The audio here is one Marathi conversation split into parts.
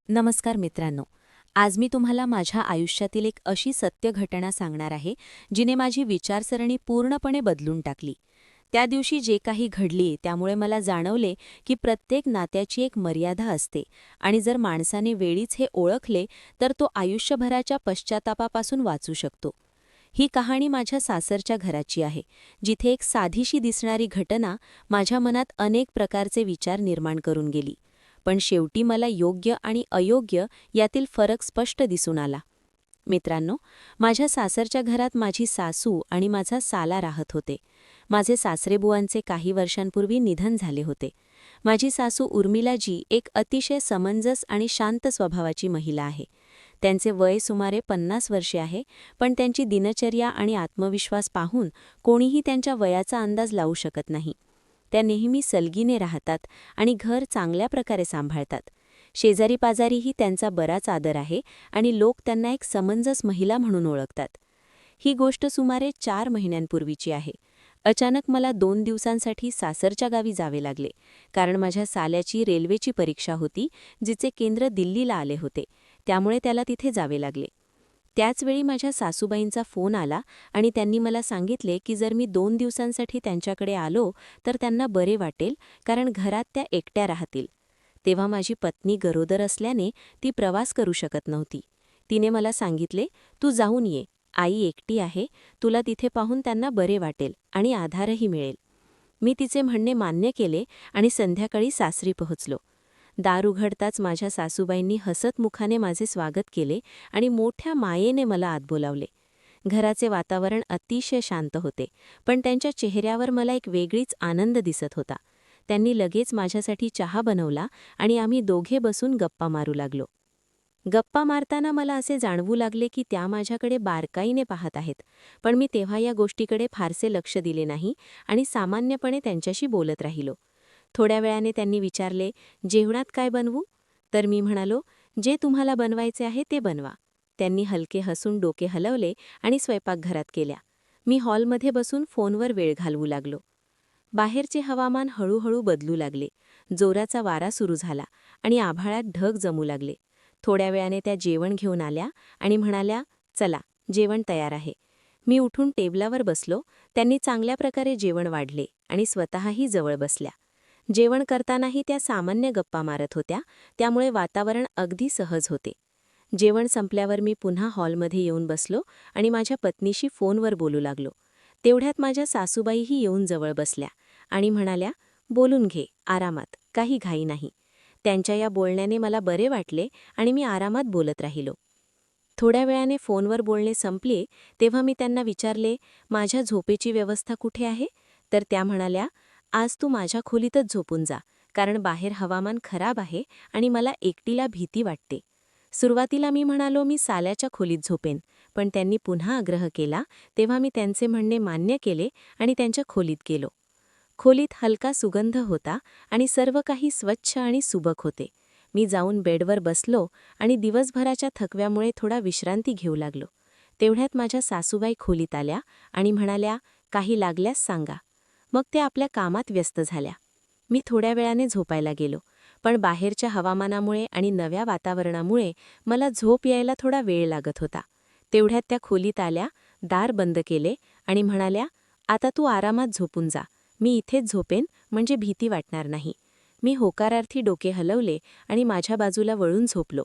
नमस्कार मित्रांनो. आज मी तुम्हाला माझ्या आयुष्यातील एक अशी सत्य घटना सांगणार आहे जिने माझी विचारसरणी पूर्णपणे बदलून टाकली. त्या दिवशी जे काही घडले त्यामुळे मला जाणवले की प्रत्येक नात्याची एक मर्यादा असते आणि जर माणसाने वेळीच हे ओळखले तर तो आयुष्यभराच्या पश्चातापापासून वाचू शकतो. ही कहाणी माझ्या सासरच्या घराची आहे, जिथे एक साधीशी दिसणारी घटना माझ्या मनात अनेक प्रकारचे विचार निर्माण करून गेली. पण शेवटी मला योग्य आणि अयोग्य यातील फरक स्पष्ट दिसून आला. मित्रांनो, माझ्या सासरच्या घरात माझी सासू आणि माझा साला राहत होते. माझे सासरेबुवांचे काही वर्षांपूर्वी निधन झाले होते. माझी सासू उर्मिलाजी एक अतिशय समंजस आणि शांत स्वभावाची महिला आहे. त्यांचे वय सुमारे 50 वर्षे आहे, पण त्यांची दिनचर्या आणि आत्मविश्वास पाहून कोणीही त्यांच्या वयाचा अंदाज लावू शकत नाही. त्या नेहमी सलगीने राहतात आणि घर चांगल्या प्रकारे सांभाळतात. शेजारीपाजारीही त्यांचा बराच आदर आहे आणि लोक त्यांना एक समंजस महिला म्हणून ओळखतात. ही गोष्ट सुमारे 4 महिन्यांपूर्वीची आहे. अचानक मला 2 दिवसांसाठी सासरच्या गावी जावे लागले, कारण माझ्या साल्याची रेल्वेची परीक्षा होती, जिचे केंद्र दिल्लीला आले होते. त्यामुळे त्याला तिथे जावे लागले. त्याचवेळी माझ्या सासूबाईंचा फोन आला आणि त्यांनी मला सांगितले की जर मी 2 दिवसांसाठी त्यांच्याकडे आलो तर त्यांना बरे वाटेल, कारण घरात त्या एकट्या राहतील. तेव्हा माझी पत्नी गरोदर असल्याने ती प्रवास करू शकत नव्हती. तिने मला सांगितले, "तू जाऊन ये. आई एकटी आहे. तुला तिथे पाहून त्यांना बरे वाटेल आणि आधारही मिळेल." मी तिचे म्हणणे मान्य केले आणि संध्याकाळी सासरी पोहोचलो. दार उघडताच माझ्या सासूबाईंनी हसत मुखाने माझे स्वागत केले आणि मोठ्या मायेने मला आत बोलावले. घराचे वातावरण अतिशय शांत होते, पण त्यांच्या चेहऱ्यावर मला एक वेगळीच आनंद दिसत होता. त्यांनी लगेच माझ्यासाठी चहा बनवला आणि आम्ही दोघे बसून गप्पा मारू लागलो. गप्पा मारताना मला असे जाणवू लागले की त्या माझ्याकडे बारकाईने पाहत आहेत, पण मी तेव्हा या गोष्टीकडे फारसे लक्ष दिले नाही आणि सामान्यपणे त्यांच्याशी बोलत राहिलो. थोड्या वेळाने त्यांनी विचारले, "जेवणात काय बनवू?" तर मी म्हणालो, "जे तुम्हाला बनवायचे आहे ते बनवा." त्यांनी हलके हसून डोके हलवले आणि स्वयंपाकघरात गेल्या. मी हॉलमध्ये बसून फोनवर वेळ घालवू लागलो. बाहेरचे हवामान हळूहळू बदलू लागले. जोराचा वारा सुरू झाला आणि आभाळात ढग जमू लागले. थोड्या वेळाने त्या जेवण घेऊन आल्या आणि म्हणाल्या, "चला, जेवण तयार आहे." मी उठून टेबलावर बसलो. त्यांनी चांगल्या प्रकारे जेवण वाढले आणि स्वतःही जवळ बसल्या. जेवण करतानाही त्या सामान्य गप्पा मारत होत्या, त्यामुळे वातावरण अगदी सहज होते. जेवण संपल्यावर मी पुन्हा हॉलमध्ये येऊन बसलो आणि माझ्या पत्नीशी फोनवर बोलू लागलो. तेवढ्यात माझ्या सासूबाईही येऊन जवळ बसल्या आणि म्हणाल्या, "बोलून घे, आरामात, काही घाई नाही." त्यांच्या या बोलण्याने मला बरे वाटले आणि मी आरामात बोलत राहिलो. थोड्या वेळाने फोनवर बोलणे संपले तेव्हा मी त्यांना विचारले, "माझ्या झोपेची व्यवस्था कुठे आहे?" तर त्या म्हणाल्या, "आज तू माझ्या खोलीतच झोपून जा, कारण बाहेर हवामान खराब आहे आणि मला एकटीला भीती वाटते." सुरुवातीला मी म्हणालो मी साल्याच्या खोलीत झोपेन, पण त्यांनी पुन्हा आग्रह केला तेव्हा मी त्यांचे म्हणणे मान्य केले आणि त्यांच्या खोलीत गेलो. खोलीत हलका सुगंध होता आणि सर्व काही स्वच्छ आणि सुबक होते. मी जाऊन बेडवर बसलो आणि दिवसभराच्या थकव्यामुळे थोडा विश्रांती घेऊ लागलो. तेवढ्यात माझ्या सासूबाई खोलीत आल्या आणि म्हणाल्या, "काही लागल्यास सांगा." मग त्या आपल्या कामात व्यस्त झाल्या. मी थोड्या वेळाने झोपायला गेलो, पण बाहेरच्या हवामानामुळे आणि नव्या वातावरणामुळे मला झोप यायला थोडा वेळ लागत होता. तेवढ्यात त्या खोलीत आल्या, दार बंद केले आणि म्हणाल्या, "आता तू आरामात झोपून जा. मी इथेच झोपेन, म्हणजे भीती वाटणार नाही." मी होकारार्थी डोके हलवले आणि माझ्या बाजूला वळून झोपलो.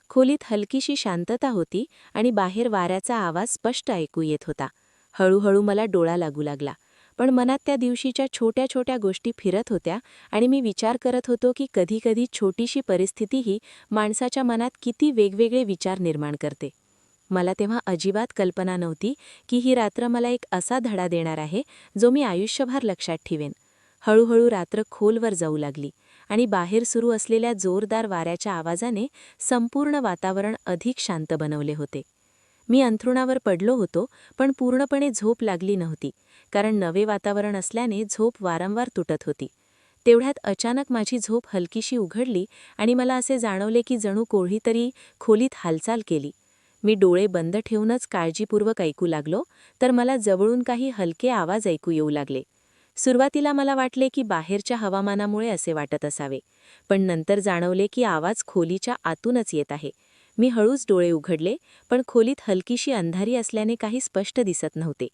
खोलीत हलकीशी शांतता होती आणि बाहेर वाऱ्याचा आवाज स्पष्ट ऐकू येत होता. हळूहळू मला डोळा लागू लागला, पण मनात त्या दिवशीच्या छोट्या छोट्या गोष्टी फिरत होत्या आणि मी विचार करत होतो की कधीकधी छोटीशी परिस्थितीही माणसाच्या मनात किती वेगवेगळे विचार निर्माण करते. मला तेव्हा अजिबात कल्पना नव्हती की ही रात्र मला एक असा धडा देणार आहे जो मी आयुष्यभर लक्षात ठेवेन. हळूहळू रात्र खोलवर जाऊ लागली आणि बाहेर सुरू असलेल्या जोरदार वाऱ्याच्या आवाजाने संपूर्ण वातावरण अधिक शांत बनवले होते. मी अंथरुणावर पडलो होतो, पण पूर्णपणे झोप लागली नव्हती, कारण नवे वातावरण असल्याने झोप वारंवार तुटत होती. तेवढ्यात अचानक माझी झोप हलकीशी उघडली आणि मला असे जाणवले की जणू कोणीतरी खोलीत हालचाल केली. मी डोळे बंद ठेवूनच काळजीपूर्वक ऐकू लागलो, तर मला जवळून काही हलके आवाज ऐकू येऊ लागले. सुरुवातीला मला वाटले की बाहेरच्या हवामानामुळे असे वाटत असावे, पण नंतर जाणवले की आवाज खोलीच्या आतूनच येत आहे. मी हळूच डोळे उघडले, पण खोलीत हलकीशी अंधारी असल्याने काही स्पष्ट दिसत नव्हते.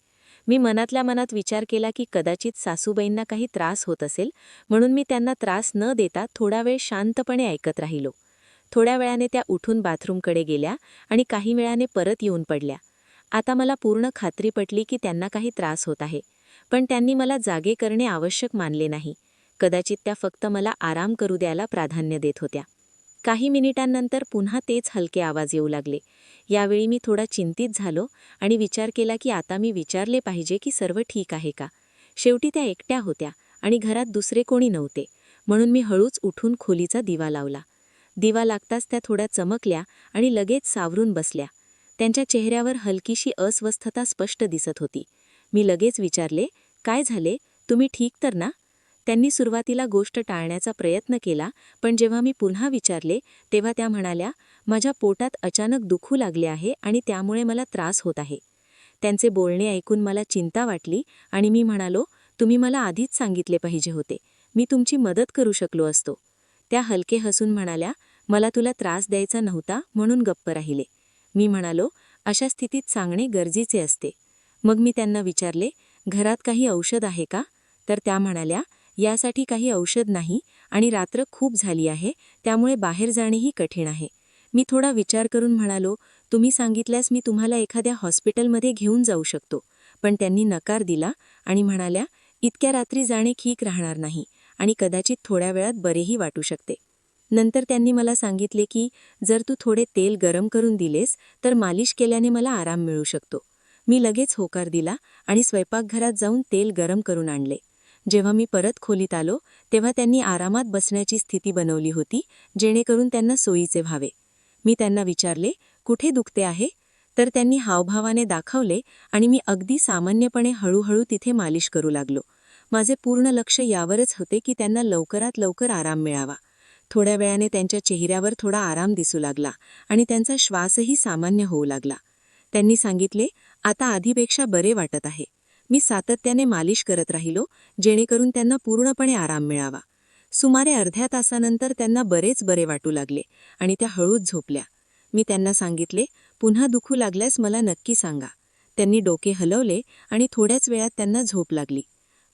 मी मनातल्या मनात विचार केला की कदाचित सासूबाईंना काही त्रास होत असेल, म्हणून मी त्यांना त्रास न देता थोडा वेळ शांतपणे ऐकत राहिलो. थोड्या वेळाने त्या उठून बाथरूमकडे गेल्या आणि काही वेळाने परत येऊन पडल्या. आता मला पूर्ण खात्री पटली की त्यांना काही त्रास होत आहे, पण त्यांनी मला जागे करणे आवश्यक मानले नाही. कदाचित त्या फक्त मला आराम करू द्यायला प्राधान्य देत होत्या. काही मिनिटांनंतर पुन्हा तेच हलके आवाज येऊ लागले. यावेळी मी थोडा चिंतित झालो आणि विचार केला की आता मी विचारले पाहिजे की सर्व ठीक आहे का. शेवटी त्या एकट्या होत्या आणि घरात दुसरे कोणी नव्हते, म्हणून मी हळूच उठून खोलीचा दिवा लावला. दिवा लागताच त्या थोड्या चमकल्या आणि लगेच सावरून बसल्या. त्यांच्या चेहऱ्यावर हलकीशी अस्वस्थता स्पष्ट दिसत होती. मी लगेच विचारले, काय झाले, तुम्ही ठीक तर ना? त्यांनी सुरुवातीला गोष्ट टाळण्याचा प्रयत्न केला, पण जेव्हा मी पुन्हा विचारले तेव्हा त्या म्हणाल्या, माझ्या पोटात अचानक दुखू लागले आहे आणि त्यामुळे मला त्रास होत आहे. त्यांचे बोलणे ऐकून मला चिंता वाटली आणि मी म्हणालो, तुम्ही मला आधीच सांगितले पाहिजे होते, मी तुमची मदत करू शकलो असतो. त्या हलके हसून म्हणाल्या, मला तुला त्रास द्यायचा नव्हता म्हणून गप्प राहिले. मी म्हणालो, अशा स्थितीत सांगणे गरजेचे असते. मग मी त्यांना विचारले, घरात काही औषध आहे का? तर त्या म्हणाल्या, यासाठी काही औषध नाही आणि रात्र खूप झाली आहे, त्यामुळे बाहेर जाणेही कठीण आहे. मी थोडा विचार करून म्हणालो, तुम्ही सांगितल्यास मी तुम्हाला एखाद्या हॉस्पिटलमध्ये घेऊन जाऊ शकतो. पण त्यांनी नकार दिला आणि म्हणाल्या, इतक्या रात्री जाणे ठीक राहणार नाही आणि कदाचित थोड्या वेळात बरेही वाटू शकते. नंतर त्यांनी मला सांगितले की जर तू थोडे तेल गरम करून दिलेस तर मालिश केल्याने मला आराम मिळू शकतो. मी लगेच होकार दिला आणि स्वयंपाकघरात जाऊन तेल गरम करून आणले. जेव्हा मी परत खोलीत आलो तेव्हा त्यांनी आरामात बसण्याची स्थिती बनवली होती, जेणेकरून त्यांना सोयीचे व्हावे. मी त्यांना विचारले, कुठे दुखते आहे? तर त्यांनी हावभावाने दाखवले आणि मी अगदी सामान्यपणे हळूहळू तिथे मालिश करू लागलो. माझे पूर्ण लक्ष यावरच होते की त्यांना लवकरात लवकर आराम मिळावा. थोड्या वेळाने त्यांच्या चेहऱ्यावर थोडा आराम दिसू लागला आणि त्यांचा श्वासही सामान्य होऊ लागला. त्यांनी सांगितले, आता आधीपेक्षा बरे वाटत आहे. मी सातत्याने मालिश करत राहिलो, जेणेकरून त्यांना पूर्णपणे आराम मिळावा. सुमारे अर्ध्या तासानंतर त्यांना बरेच बरे वाटू लागले आणि त्या हळूच झोपल्या. मी त्यांना सांगितले, पुन्हा दुखू लागल्यास मला नक्की सांगा. त्यांनी डोके हलवले आणि थोड्याच वेळात त्यांना झोप लागली.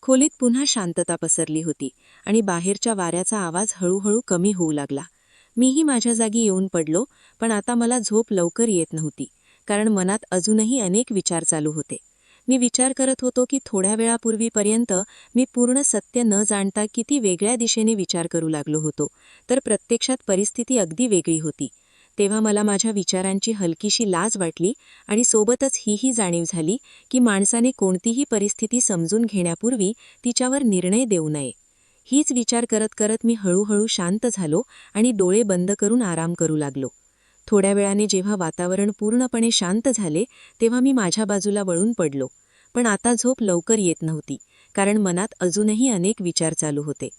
खोलीत पुन्हा शांतता पसरली होती आणि बाहेरच्या वाऱ्याचा आवाज हळूहळू कमी होऊ लागला. मीही माझ्या जागी येऊन पडलो, पण आता मला झोप लवकर येत नव्हती, कारण मनात अजूनही अनेक विचार चालू होते. मी विचार करत होतो की थोड्या वेळापूर्वीपर्यंत मी पूर्ण सत्य न जाणता किती वेगळ्या दिशेने विचार करू लागलो होतो, तर प्रत्यक्षात परिस्थिती अगदी वेगळी होती. तेव्हा मला माझ्या विचारांची हलकीशी लाज वाटली आणि सोबतच हीही जाणीव झाली की माणसाने कोणतीही परिस्थिती समजून घेण्यापूर्वी तिच्यावर निर्णय देऊ नये. हीच विचार करत करत मी हळूहळू शांत झालो आणि डोळे बंद करून आराम करू लागलो. थोड्या वेळाने जेव्हा वातावरण पूर्णपणे शांत झाले तेव्हा मी माझ्या बाजूला वळून पडलो. पण आता झोप लवकर येत नव्हती, कारण मनात अजूनही अनेक विचार चालू होते.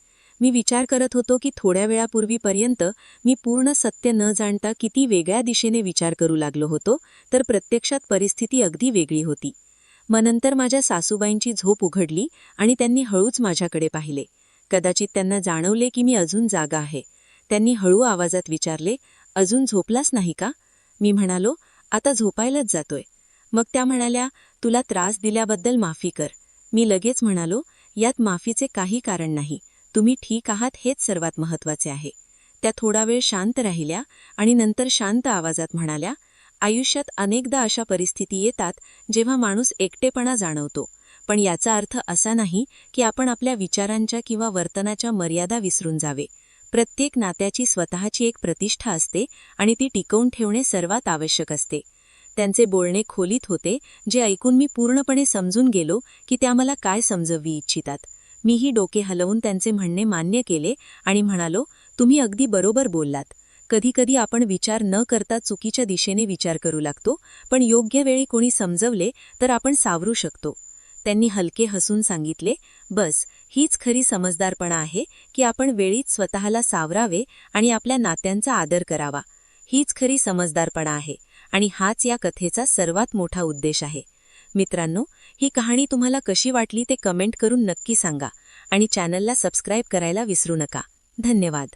मी विचार करत होतो की थोड्या वेळापूर्वीपर्यंत मी पूर्ण सत्य न जाणता किती वेगळ्या दिशेने विचार करू लागलो होतो, तर प्रत्यक्षात परिस्थिती अगदी वेगळी होती. मग नंतर माझ्या सासूबाईंची झोप उघडली आणि त्यांनी हळूच माझ्याकडे पाहिले. कदाचित त्यांना जाणवले की मी अजून जागा आहे. त्यांनी हळू आवाजात विचारले, अजून झोपलास नाही का? मी म्हणालो, आता झोपायलाच जातोय. मग त्या म्हणाल्या, तुला त्रास दिल्याबद्दल माफी कर. मी लगेच म्हणालो, यात माफीचे काही कारण नाही. तुम्ही ठीक आहात हेच सर्वात महत्त्वाचे आहे. त्या थोडा वेळ शांत राहिल्या आणि नंतर शांत आवाजात म्हणाल्या, आयुष्यात अनेकदा अशा परिस्थिती येतात जेव्हा माणूस एकटेपणा जाणवतो, पण याचा अर्थ असा नाही की आपण आपल्या विचारांच्या किंवा वर्तनाच्या मर्यादा विसरून जावे. प्रत्येक नात्याची स्वतःची एक प्रतिष्ठा असते आणि ती टिकवून ठेवणे सर्वात आवश्यक असते. त्यांचे बोलणे खोलीत होते, जे ऐकून मी पूर्णपणे समजून गेलो की त्या मला काय समजवी इच्छितात. मीही डोके हलवून त्यांचे म्हणणे मान्य केले आणि म्हणालो, तुम्ही अगदी बरोबर बोललात. कधीकधी आपण विचार न करता चुकीच्या दिशेने विचार करू लागतो, पण योग्य वेळी कोणी समजवले तर आपण सावरू शकतो. त्यांनी हलके हसून सांगितले, बस हीच खरी समजदारपणा आहे की आपण वेळीच स्वतःला सावरावे आणि आपल्या नात्यांचा आदर करावा. हीच खरी समजदारपणा आहे आणि हाच या कथेचा सर्वात मोठा उद्देश आहे. मित्रांनो, ही कहाणी तुम्हाला कशी वाटली ते कमेंट करून नक्की सांगा आणि चॅनलला सबस्क्राईब करायला विसरू नका. धन्यवाद.